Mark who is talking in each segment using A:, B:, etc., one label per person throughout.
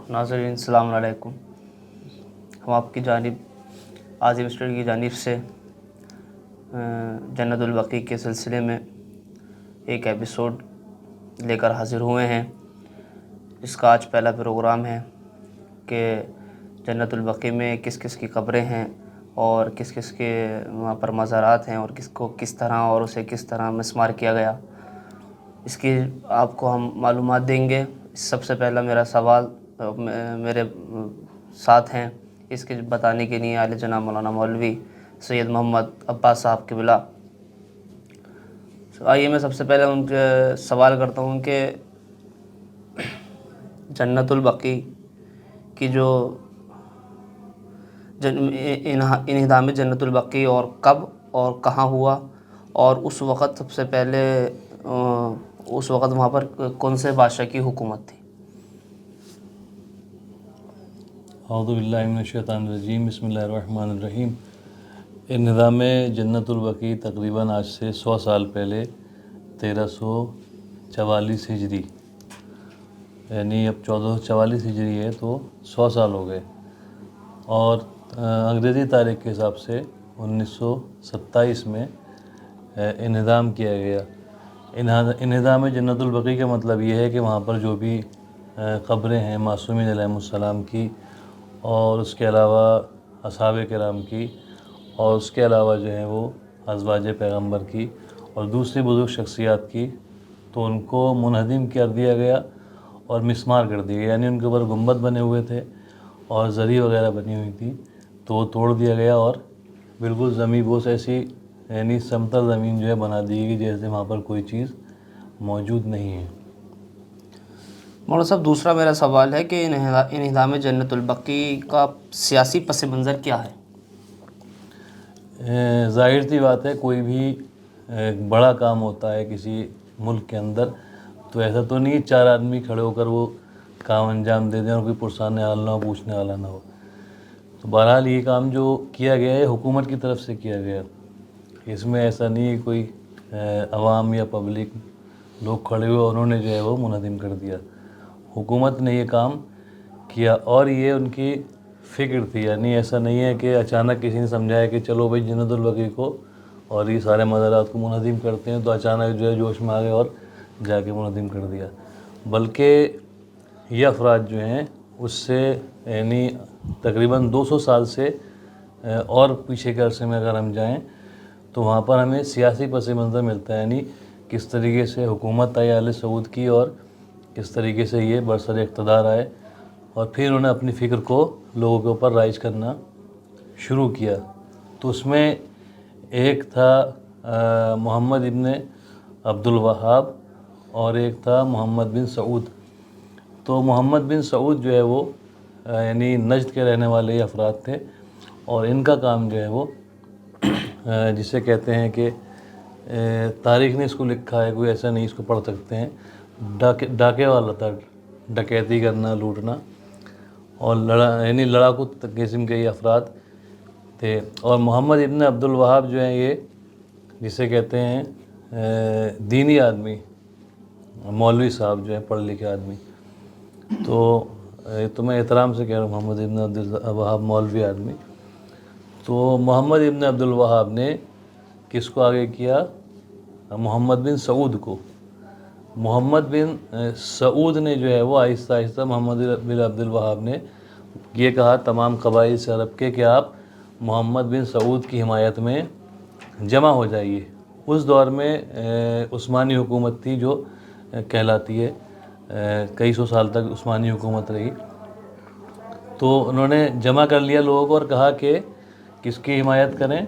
A: ناظرین السلام علیکم. ہم آپ کی جانب عاظم اسٹوڈیو کی جانب سے جنت البقیع کے سلسلے میں ایک ایپیسوڈ لے کر حاضر ہوئے ہیں. اس کا آج پہلا پروگرام ہے کہ جنت البقیع میں کس کس کی قبریں ہیں اور کس کس کے وہاں پر مزارات ہیں اور کس کو کس طرح اور اسے کس طرح مسمار کیا گیا، اس کی آپ کو ہم معلومات دیں گے. سب سے پہلا میرا سوال میرے ساتھ ہیں اس کے بتانے کے لیے اعلیٰ جناب مولانا مولوی سید محمد عباس صاحب قبلہ. آئیے میں سب سے پہلے ان کے سوال کرتا ہوں کہ جنت البقیع کی جو انہدام جنت البقیع اور کب اور کہاں ہوا، اور اس وقت سب سے پہلے اس وقت وہاں پر کون سے بادشاہ کی حکومت تھی؟
B: اعوذ باللہ من الشیطان الرجیم. بسم اللہ الرحمن الرحیم. انہدام جنت البقیع تقریباً آج سے 100 سال پہلے 1344 ہجری، یعنی اب 1444 ہجری ہے تو 100 سال ہو گئے، اور انگریزی تاریخ کے حساب سے 1927 میں انہدام کیا گیا. انہدام جنت البقیع کا مطلب یہ ہے کہ وہاں پر جو بھی قبریں ہیں معصومین علیہم السلام کی، اور اس کے علاوہ اصحاب کرام کی، اور اس کے علاوہ جو ہے وہ ازواج پیغمبر کی اور دوسری بزرگ شخصیات کی، تو ان کو منہدم کر دیا گیا اور مسمار کر دیا گیا. یعنی ان کے اوپر گنبد بنے ہوئے تھے اور زری وغیرہ بنی ہوئی تھی، تو وہ توڑ دیا گیا اور بالکل زمین بوس ایسی، یعنی سمتل زمین جو ہے بنا دی گئی جیسے وہاں پر کوئی چیز موجود نہیں ہے.
A: مولانا صاحب دوسرا میرا سوال ہے کہ انہدام جنت البقیع کا سیاسی پس منظر کیا ہے؟
B: ظاہر سی بات ہے، کوئی بھی بڑا کام ہوتا ہے کسی ملک کے اندر تو ایسا تو نہیں 4 آدمی کھڑے ہو کر وہ کام انجام دے دیں اور کوئی پرسان حال نہ ہو، پوچھنے والا نہ ہو. تو بہرحال یہ کام جو کیا گیا ہے حکومت کی طرف سے کیا گیا. اس میں ایسا نہیں ہے کوئی عوام یا پبلک لوگ کھڑے ہوئے انہوں نے جو ہے وہ منہدم کر دیا. حکومت نے یہ کام کیا اور یہ ان کی فکر تھی. یعنی ایسا نہیں ہے کہ اچانک کسی نے سمجھایا کہ چلو بھائی جنت البقیع کو اور یہ سارے مزارات کو منہدم کرتے ہیں، تو اچانک جو ہے جوش میں آ گئے اور جا کے منہدم کر دیا. بلکہ یہ افراد جو ہیں اس سے یعنی تقریباً 200 سال سے اور پیچھے کے عرصے میں اگر ہم جائیں تو وہاں پر ہمیں سیاسی پس منظر ملتا ہے. یعنی کس طریقے سے حکومت آئی آل سعود کی اور کس طریقے سے یہ برسر اقتدار آئے، اور پھر انہوں نے اپنی فکر کو لوگوں کے اوپر رائج کرنا شروع کیا. تو اس میں ایک تھا محمد ابن عبد الوہاب اور ایک تھا محمد بن سعود. تو محمد بن سعود جو ہے وہ یعنی نجد کے رہنے والے افراد تھے، اور ان کا کام جو ہے وہ جسے کہتے ہیں کہ تاریخ نے اس کو لکھا ہے، کوئی ایسا نہیں اس کو پڑھ سکتے ہیں، ڈاکے والا تھا. ڈکیتی کرنا، لوٹنا اور یعنی لڑاکو قسم کے یہ افراد تھے. اور محمد ابن عبد الوہاب جو ہیں یہ جسے کہتے ہیں دینی آدمی، مولوی صاحب جو ہیں پڑھ لکھے آدمی. تو میں احترام سے کہہ رہا ہوں محمد ابن عبد الوہاب مولوی آدمی. تو محمد ابن عبد الوہاب نے کس کو آگے کیا؟ محمد بن سعود کو. محمد بن سعود نے جو ہے وہ آہستہ آہستہ محمد بن عبد الوہاب نے یہ کہا تمام قبائل سے عرب کے کہ آپ محمد بن سعود کی حمایت میں جمع ہو جائیے. اس دور میں عثمانی حکومت تھی جو کہلاتی ہے، کئی سو سال تک عثمانی حکومت رہی. تو انہوں نے جمع کر لیا لوگوں کو اور کہا کہ کس کی حمایت کریں؟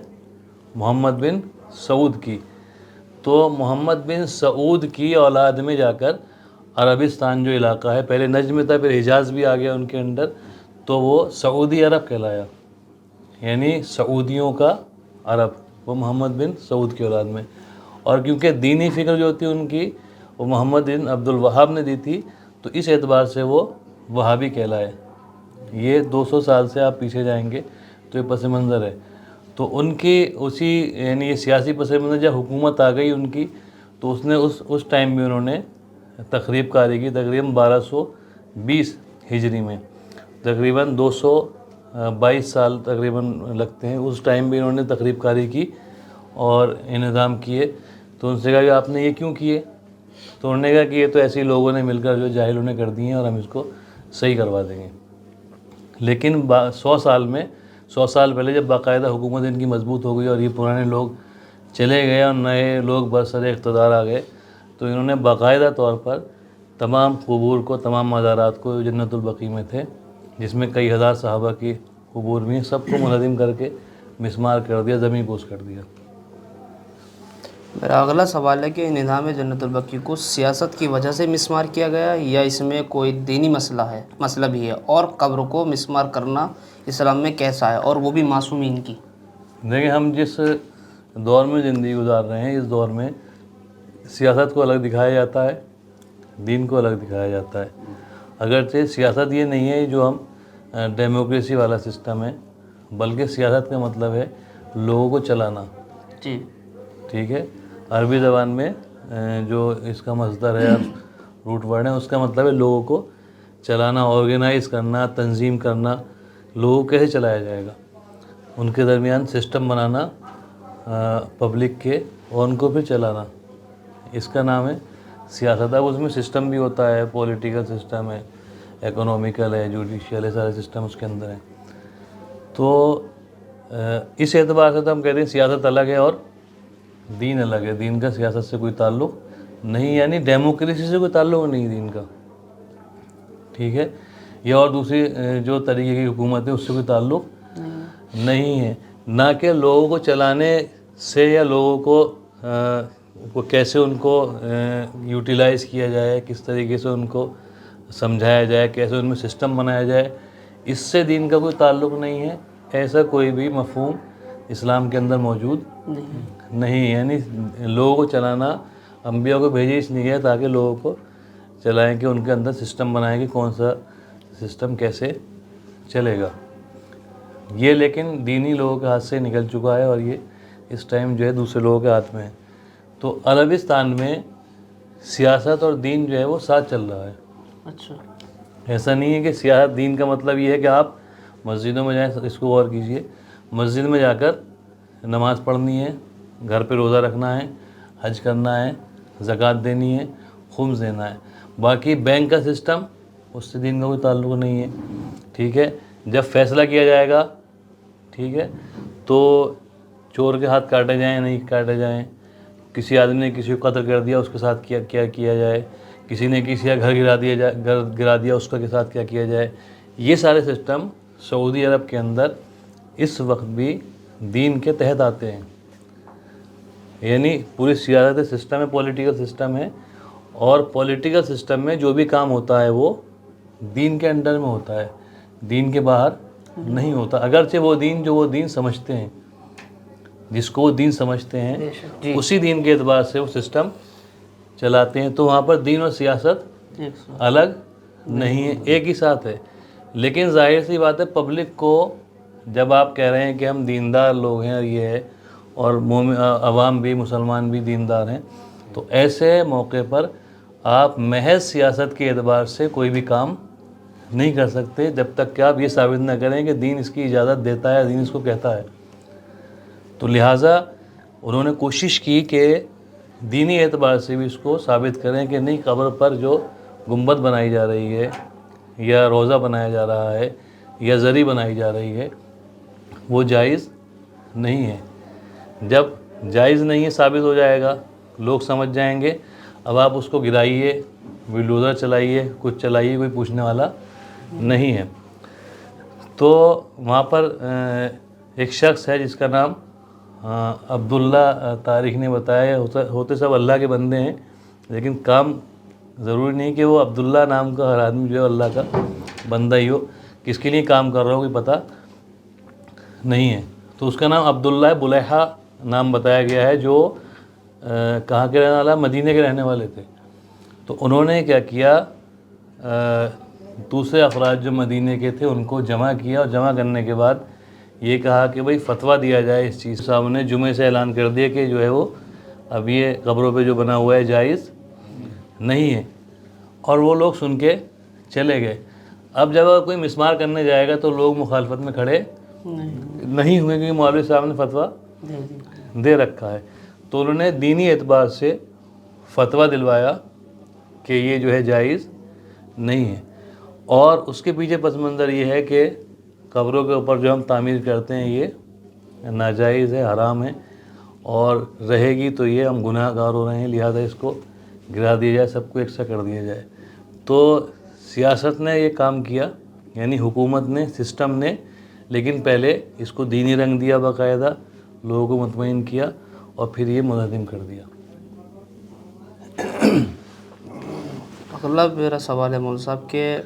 B: محمد بن سعود کی. تو محمد بن سعود کی اولاد میں جا کر عربستان جو علاقہ ہے، پہلے نجد میں تھا پھر حجاز بھی آ گیا ان کے اندر، تو وہ سعودی عرب کہلایا. یعنی سعودیوں کا عرب، وہ محمد بن سعود کی اولاد میں. اور کیونکہ دینی فکر جو تھی ان کی وہ محمد بن عبد الوہاب نے دی تھی، تو اس اعتبار سے وہ وہابی کہلائے. یہ 200 سال سے آپ پیچھے جائیں گے تو یہ پس منظر ہے. تو ان کی اسی یعنی یہ سیاسی پس منظر جب حکومت آ گئی ان کی، تو اس ٹائم بھی انہوں نے تخریب کاری کی. تقریباً 1220 ہجری میں، تقریباً 222 سال تقریباً لگتے ہیں۔ اس ٹائم بھی انہوں نے تقریب کاری کی اور انعظام کیے۔ تو ان سے کہا کہ آپ نے یہ کیوں کیے؟ تو انہوں نے کہا کہ یہ تو ایسے ہی لوگوں نے مل کر جو جاہلوں نے کر دی ہیں اور ہم اس کو صحیح کروا دیں گے۔ لیکن 100 سال پہلے جب باقاعدہ حکومت ان کی مضبوط ہو گئی اور یہ پرانے لوگ چلے گئے اور نئے لوگ برسر اقتدار آ گئے، تو انہوں نے باقاعدہ طور پر تمام قبور کو، تمام مزارات کو جو جنت البقیع میں تھے، جس میں کئی ہزار صحابہ کی قبور بھی ہیں، سب کو منہدم کر کے مسمار کر دیا، زمین بوس کر دیا۔
A: میرا اگلا سوال ہے کہ نظام جنت البقیع کو سیاست کی وجہ سے مسمار کیا گیا یا اس میں کوئی دینی مسئلہ بھی ہے، اور قبر کو مسمار کرنا اسلام میں کیسا ہے، اور وہ بھی معصومین کی؟
B: دیکھیں، ہم جس دور میں زندگی گزار رہے ہیں، اس دور میں سیاست کو الگ دکھایا جاتا ہے، دین کو الگ دکھایا جاتا ہے۔ اگرچہ سیاست یہ نہیں ہے جو ہم ڈیموکریسی والا سسٹم ہے، بلکہ سیاست کا مطلب ہے لوگوں کو چلانا۔
A: جی
B: ٹھیک ہے، عربی زبان میں جو اس کا مصدر ہے، روٹ ورڈ ہے، اس کا مطلب ہے لوگوں کو چلانا، آرگنائز کرنا، تنظیم کرنا، لوگوں کو کیسے چلایا جائے گا، ان کے درمیان سسٹم بنانا پبلک کے، اور ان کو پھر چلانا، اس کا نام ہے سیاست۔ اب اس میں سسٹم بھی ہوتا ہے، پولیٹیکل سسٹم ہے، اکنومیکل ہے، جوڈیشیل ہے، سارے سسٹم اس کے اندر ہیں۔ تو اس اعتبار سے تو ہم کہتے ہیں سیاست الگ ہے اور دین الگ ہے، دین کا سیاست سے کوئی تعلق نہیں، یعنی ڈیموکریسی سے کوئی تعلق نہیں دین کا، ٹھیک ہے، یا اور دوسری جو طریقے کی حکومت ہے اس سے کوئی تعلق نہیں ہے، نہ کہ لوگوں کو چلانے سے یا لوگوں کو کیسے ان کو یوٹیلائز کیا جائے، کس طریقے سے ان کو سمجھایا جائے، کیسے ان میں سسٹم بنایا جائے، اس سے دین کا کوئی تعلق نہیں ہے۔ ایسا کوئی بھی مفہوم اسلام کے اندر موجود نہیں، یعنی لوگوں کو چلانا، انبیاء کو بھیجے اس لیے تاکہ لوگوں کو چلائیں، کہ ان کے اندر سسٹم بنائیں کہ کون سا سسٹم کیسے چلے گا۔ یہ لیکن دینی لوگوں کے ہاتھ سے نکل چکا ہے اور یہ اس ٹائم جو ہے دوسرے لوگوں کے ہاتھ میں ہے۔ تو عربستان میں سیاست اور دین جو ہے وہ ساتھ چل رہا ہے۔
A: اچھا،
B: ایسا نہیں ہے کہ سیاست دین کا مطلب یہ ہے کہ آپ مسجدوں میں جائیں، اس کو غور کیجئے، مسجد میں جا کر نماز پڑھنی ہے، گھر پہ روزہ رکھنا ہے، حج کرنا ہے، زکوٰۃ دینی ہے، خمس دینا ہے، باقی بینک کا سسٹم اس سے دین کا کوئی تعلق نہیں ہے، ٹھیک ہے۔ جب فیصلہ کیا جائے گا، ٹھیک ہے، تو چور کے ہاتھ کاٹے جائیں نہیں کاٹے جائیں، کسی آدمی نے کسی کو قتل کر دیا اس کے ساتھ کیا کیا جائے، کسی نے کسی کا گھر گرا دیا اس کے ساتھ کیا کیا جائے، یہ سارے سسٹم سعودی عرب کے اندر اس وقت بھی دین کے تحت آتے ہیں۔ یعنی پوری سیاست سسٹم ہے، پولیٹیکل سسٹم ہے، اور پولیٹیکل سسٹم میں جو بھی کام ہوتا ہے وہ دین کے انڈر میں ہوتا ہے، دین کے باہر نہیں ہوتا، اگرچہ وہ دین سمجھتے ہیں، جس کو وہ دین سمجھتے ہیں اسی دین کے اعتبار سے وہ سسٹم چلاتے ہیں۔ تو وہاں پر دین اور سیاست الگ نہیں ہے، ایک ہی ساتھ ہے۔ لیکن ظاہر سی بات ہے، پبلک کو جب آپ کہہ رہے ہیں کہ ہم دیندار لوگ ہیں اور یہ ہے، اور عوام بھی، مسلمان بھی دیندار ہیں، تو ایسے موقع پر آپ محض سیاست کے اعتبار سے کوئی بھی کام نہیں کر سکتے جب تک کہ آپ یہ ثابت نہ کریں کہ دین اس کی اجازت دیتا ہے، دین اس کو کہتا ہے۔ تو لہٰذا انہوں نے کوشش کی کہ دینی اعتبار سے بھی اس کو ثابت کریں کہ نہیں، قبر پر جو گنبد بنائی جا رہی ہے، یا روضہ بنایا جا رہا ہے، یا زری بنائی جا رہی ہے، وہ جائز نہیں ہے۔ جب جائز نہیں ہے ثابت ہو جائے گا، لوگ سمجھ جائیں گے، اب آپ اس کو گرائیے، بلڈوزر چلائیے، کچھ چلائیے، کوئی پوچھنے والا نہیں ہے۔ تو وہاں پر ایک شخص ہے جس کا نام عبداللہ، تاریخ نے بتایا، ہوتے سب اللہ کے بندے ہیں، لیکن کام ضروری نہیں کہ وہ عبداللہ نام کا ہر آدمی جو ہے اللہ کا بندہ ہی ہو، کس کے لیے کام کر رہا ہو کوئی پتہ نہیں ہے۔ تو اس کا نام عبداللہ بلیحہ نام بتایا گیا ہے، جو کہاں کے رہنے والا، مدینے کے رہنے والے تھے۔ تو انہوں نے کیا کیا، دوسرے افراد جو مدینے کے تھے ان کو جمع کیا، اور جمع کرنے کے بعد یہ کہا کہ بھئی فتویٰ دیا جائے اس چیز۔ صاحب نے جمعے سے اعلان کر دیا کہ جو ہے وہ اب یہ قبروں پہ جو بنا ہوا ہے جائز نہیں ہے، اور وہ لوگ سن کے چلے گئے۔ اب جب کوئی مسمار کرنے جائے گا تو لوگ مخالفت میں کھڑے نہیں ہوئے کیونکہ مولوی صاحب نے فتویٰ دے رکھا ہے. تو انہوں نے دینی اعتبار سے فتویٰ دلوایا کہ یہ جو ہے جائز نہیں ہے. اور اس کے پیچھے پس منظر یہ ہے کہ قبروں کے اوپر جو ہم تعمیر کرتے ہیں یہ ناجائز ہے، حرام ہے، اور رہے گی تو یہ ہم گناہ گار ہو رہے ہیں، لہذا اس کو گرا دیا جائے، سب کو یکساں کر دیا جائے. تو سیاست نے یہ کام کیا، یعنی حکومت نے، سسٹم نے، لیکن پہلے اس کو دینی رنگ دیا، باقاعدہ لوگوں کو مطمئن کیا، اور پھر یہ منہدم کر دیا.
A: اگلا میرا سوال ہے مول صاحب کہ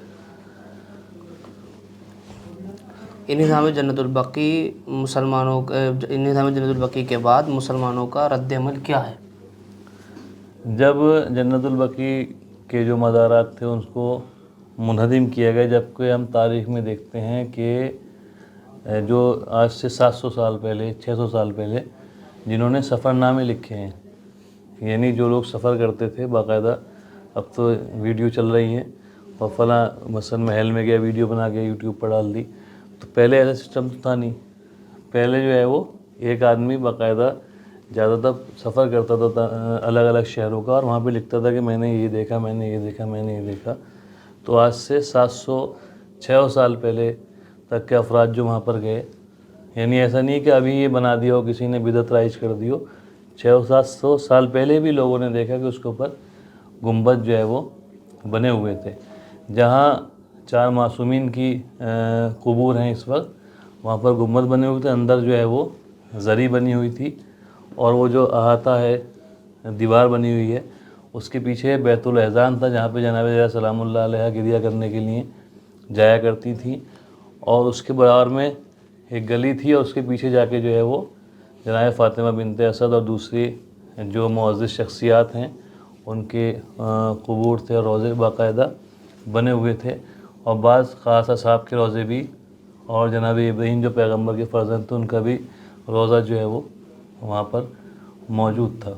A: نظام جنت البقی نظام جنت البقی کے بعد مسلمانوں کا رد عمل کیا ہے؟
B: جب جنت البقی کے جو مزارات تھے اس کو منہدم کیا گیا، جبکہ ہم تاریخ میں دیکھتے ہیں کہ جو آج سے 700 سال پہلے، 600 سال پہلے جنہوں نے سفر نامے لکھے ہیں، یعنی جو لوگ سفر کرتے تھے باقاعدہ، اب تو ویڈیو چل رہی ہیں اور فلاں مثلا محل میں گیا، ویڈیو بنا کے یوٹیوب پر ڈال دی. تو پہلے ایسا سسٹم تھا نہیں. پہلے جو ہے وہ ایک آدمی باقاعدہ زیادہ تر سفر کرتا تھا الگ الگ شہروں کا، اور وہاں پہ لکھتا تھا کہ میں نے یہ دیکھا، میں نے یہ دیکھا، میں نے یہ دیکھا. تو آج سے 600 سال پہلے تک کے افراد جو وہاں پر گئے، یعنی ایسا نہیں کہ ابھی یہ بنا دیا ہو، کسی نے بدعت رائج کر دی ہو. 600-700 سال پہلے بھی لوگوں نے دیکھا کہ اس کے اوپر گنبد جو ہے وہ بنے ہوئے تھے. جہاں 4 معصومین کی قبور ہیں اس وقت، وہاں پر گنبد بنے ہوئے تھے، اندر جو ہے وہ زری بنی ہوئی تھی، اور وہ جو احاطہ ہے، دیوار بنی ہوئی ہے، اس کے پیچھے بیت الاحزان تھا جہاں پہ جناب زہرا سلام اللہ علیہ گریا کرنے کے لیے جایا کرتی تھیں. اور اس کے برابر میں ایک گلی تھی، اور اس کے پیچھے جا کے جو ہے وہ جناب فاطمہ بنت اسد اور دوسری جو معزز شخصیات ہیں ان کے قبور تھے، اور روضے باقاعدہ بنے ہوئے تھے. اور بعض خاص اصحاب کے روضے بھی، اور جناب ابراہیم جو پیغمبر کے فرزند تھے ان کا بھی روضہ جو ہے وہ وہاں پر موجود تھا.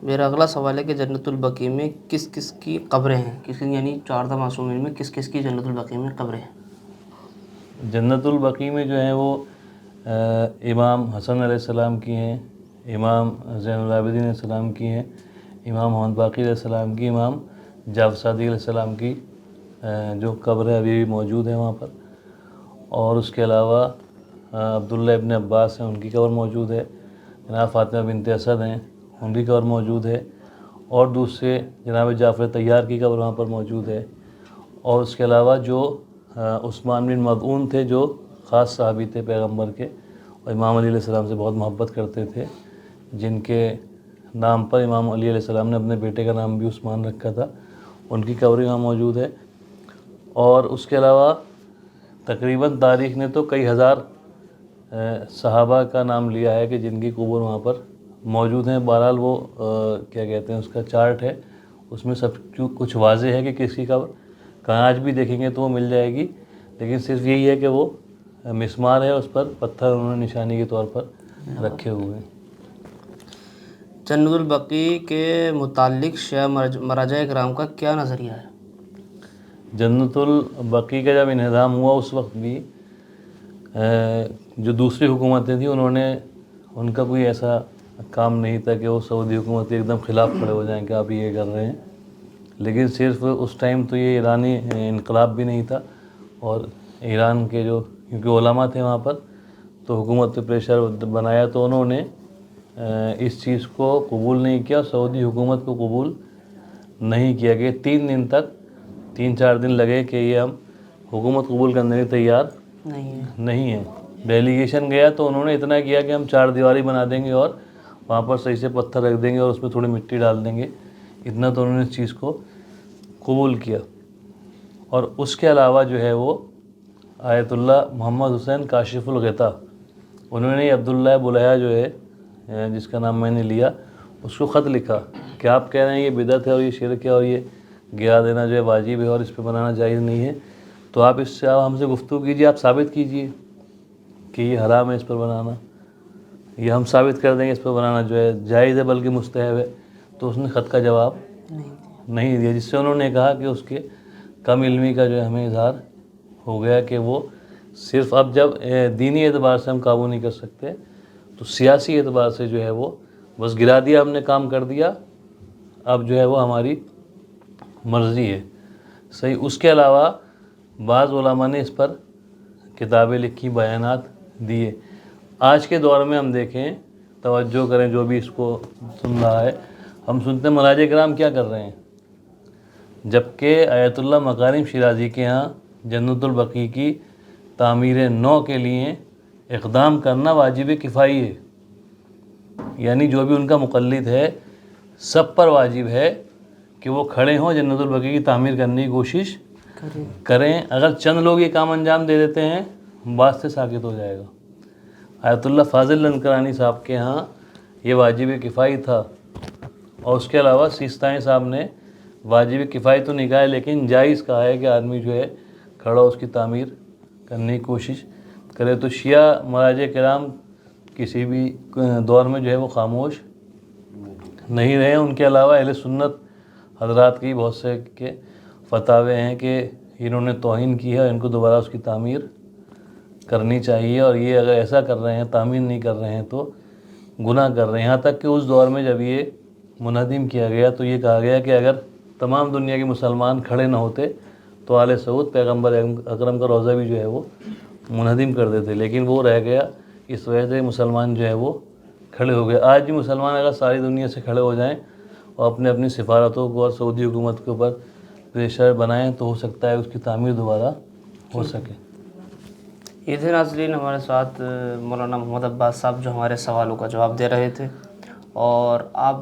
A: میرا اگلا سوال ہے کہ جنت البقیع میں کس کس کی قبریں ہیں؟ یعنی 14 معصومین میں کس کس کی جنت البقیع میں قبریں ہیں؟
B: جنت البقیع میں جو ہیں وہ امام حسن علیہ السلام کی ہیں، امام زین العابدین علیہ السلام کی ہیں، امام محمد باقر علیہ السلام کی، امام جعفر صادق علیہ السلام کی جو قبر ہے ابھی بھی موجود ہے وہاں پر. اور اس کے علاوہ عبداللہ ابن عباس ہیں، ان کی قبر موجود ہے. جناب فاطمہ بنت اسد ہیں، ان کی قبر موجود ہے. اور دوسرے جناب جعفر طیار کی قبر وہاں پر موجود ہے. اور اس کے علاوہ جو عثمان بن مظعون تھے، جو خاص صحابی تھے پیغمبر کے، اور امام علی علیہ السلام سے بہت محبت کرتے تھے، جن کے نام پر امام علی علیہ السلام نے اپنے بیٹے کا نام بھی عثمان رکھا تھا، ان کی قبر وہاں موجود ہے. اور اس کے علاوہ تقریباً تاریخ نے تو کئی ہزار صحابہ کا نام لیا ہے کہ جن کی قبور وہاں پر موجود ہیں. بہرحال وہ کیا کہتے ہیں، اس کا چارٹ ہے، اس میں سب کچھ واضح ہے کہ کس کی قبر کہاں. آج بھی دیکھیں گے تو وہ مل جائے گی، لیکن صرف یہی ہے کہ وہ مسمار ہے، اس پر پتھر انہوں نے نشانی کے طور پر رکھے ہوئے ہیں.
A: جنت البقیع کے متعلق شیعہ مراجع کرام کا کیا نظریہ ہے؟
B: جنت البقیع کا جب انہدام ہوا اس وقت بھی جو دوسری حکومتیں تھیں انہوں نے، ان کا کوئی ایسا کام نہیں تھا کہ وہ سعودی حکومت کے ایک دم خلاف کھڑے ہو جائیں کہ آپ یہ کر رہے ہیں. لیکن صرف اس ٹائم تو یہ ایرانی انقلاب بھی نہیں تھا، اور ایران کے جو کیونکہ علماء تھے وہاں پر، تو حکومت پہ پریشر بنایا تو انہوں نے اس چیز کو قبول نہیں کیا، سعودی حکومت کو قبول نہیں کیا. کہ 3 دن تک 3-4 دن لگے کہ یہ ہم حکومت قبول کرنے کے تیار نہیں ہیں. ڈیلیگیشن گیا تو انہوں نے اتنا کیا کہ ہم 4 دیواری بنا دیں گے اور وہاں پر صحیح سے پتھر رکھ دیں گے اور اس میں تھوڑی مٹی ڈال دیں گے. اتنا تو انہوں نے اس چیز کو قبول کیا. اور اس کے علاوہ جو ہے وہ آیت اللہ محمد حسین کاشف الغطا، انہوں نے عبداللہ بلہیہ جو ہے جس کا نام میں نے لیا، اس کو خط لکھا کہ آپ کہہ رہے ہیں یہ بدعت ہے اور یہ شرک ہے اور یہ گرا دینا جو ہے واجب ہے اور اس پہ بنانا جائز نہیں ہے، تو آپ اس سے ہم سے گفتگو کیجیے، آپ ثابت کیجیے کہ یہ حرام ہے اس پر بنانا، یہ ہم ثابت کر دیں گے اس پر بنانا جو ہے جائز ہے بلکہ مستحب ہے. تو اس نے خط کا جواب نہیں دیا، جس سے انہوں نے کہا کہ اس کے کم علمی کا جو ہے ہمیں اظہار ہو گیا کہ وہ صرف اب جب دینی اعتبار سے ہم قابو نہیں کر سکتے تو سیاسی اعتبار سے جو ہے وہ بس گرا دیا ہم نے، کام کر دیا، اب جو ہے وہ ہماری مرضی ہے. صحیح. اس کے علاوہ بعض علماء نے اس پر کتابیں لکھی، بیانات دیے. آج کے دور میں ہم دیکھیں، توجہ کریں جو بھی اس کو سن رہا ہے، ہم سنتے ہیں مراجع کرام کیا کر رہے ہیں، جبکہ آیت اللہ مکارم شیرازی کے ہاں جنت البقیع کی تعمیر نو کے لیے اقدام کرنا واجب کفائی ہے. یعنی جو بھی ان کا مقلد ہے سب پر واجب ہے کہ وہ کھڑے ہوں، جنت البقیع کی تعمیر کرنے کی کوشش کریں. اگر چند لوگ یہ کام انجام دے دیتے ہیں بات سے ساکت ہو جائے گا. آیت اللہ فاضل لنکرانی صاحب کے ہاں یہ واجب کفائی تھا، اور اس کے علاوہ سیستانی صاحب نے واجب کفائی تو نہیں کہا ہے لیکن جائز کہا ہے کہ آدمی جو ہے کھڑا اس کی تعمیر کرنے کی کوشش کرے. تو شیعہ مراجع کرام کسی بھی دور میں جو ہے وہ خاموش نہیں رہے. ان کے علاوہ اہل سنت حضرات کی بہت سے کے فتاوے ہیں کہ انہوں نے توہین کی ہے اور ان کو دوبارہ اس کی تعمیر کرنی چاہیے، اور یہ اگر ایسا کر رہے ہیں، تعمیر نہیں کر رہے ہیں تو گناہ کر رہے ہیں. یہاں تک کہ اس دور میں جب یہ منہدم کیا گیا تو یہ کہا گیا کہ اگر تمام دنیا کے مسلمان کھڑے نہ ہوتے تو آل سعود پیغمبر اکرم کا روضہ بھی جو ہے وہ منہدم کر دیتے، لیکن وہ رہ گیا. اس وجہ سے مسلمان جو ہے وہ کھڑے ہو گئے. آج بھی مسلمان اگر ساری دنیا سے کھڑے ہو جائیں اور اپنے اپنی سفارتوں کو اور سعودی حکومت کے اوپر پریشر بنائیں تو ہو سکتا ہے اس کی تعمیر دوبارہ ہو سکے.
A: یہ تھے ناظرین ہمارے ساتھ مولانا محمد عباس صاحب جو ہمارے سوالوں کا جواب دے رہے تھے، اور آپ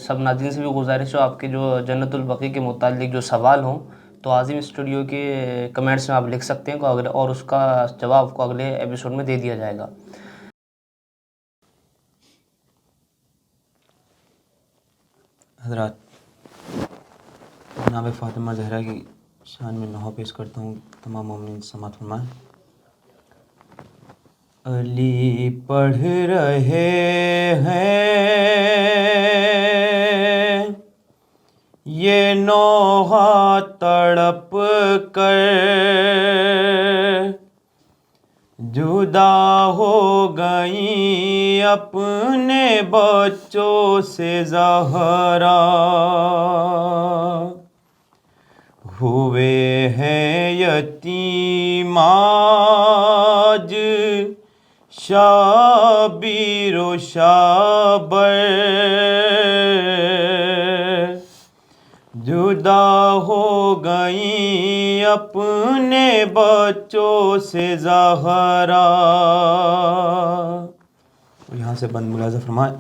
A: سب ناظرین سے بھی گزارش ہو آپ کے جو جنت البقیع کے متعلق جو سوال ہوں تو عظیم اسٹوڈیو کے کمنٹس میں آپ لکھ سکتے ہیں اور اس کا جواب کو اگلے ایپیسوڈ میں دے دیا جائے گا.
C: حضرات، جناب فاطمہ زہرا کی شان میں نوحہ پیش کرتا ہوں. تمام مومنین سماعت فرمائیں. علی پڑھ رہے ہیں یہ نوحہ تڑپ کر، جدا ہو گئی اپنے بچوں سے زہرا، ہوئے ہیں یتیم آج شابیر و شابر، جدا ہو گئی اپنے بچوں سے زہرا. یہاں سے بند ملاحظہ فرمائیں.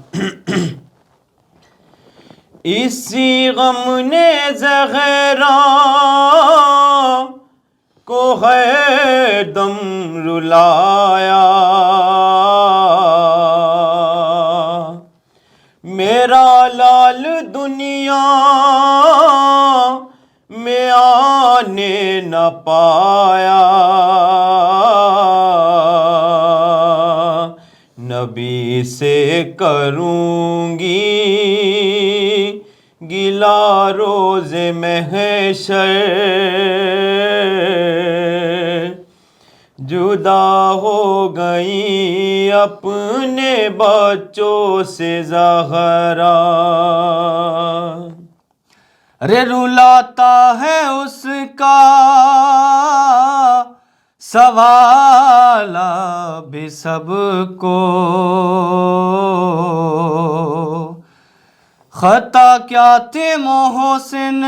C: اسی غم نے زہرا کو ہے دم رلایا، میرا لال دنیا میں آنے نہ پایا، نبی سے کروں گی گلا روز محشر، جدا ہو گئی اپنے بچوں سے زہرا. رے رلاتا ہے اس کا سوال بھی سب کو، خطا کیا تھے محسن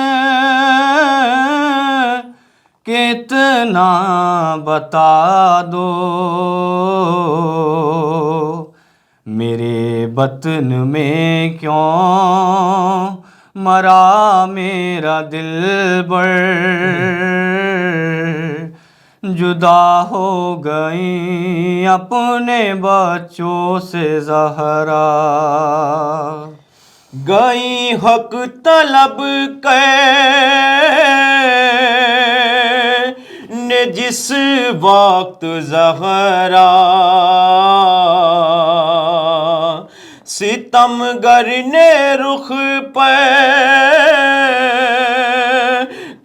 C: کتنا بتا دو، میرے بطن میں کیوں مرا میرا دلبر، جدا ہو گئی اپنے بچوں سے زہرا، گئی حق طلب نے جس وقت زہرا، ستم گر نے رخ پہ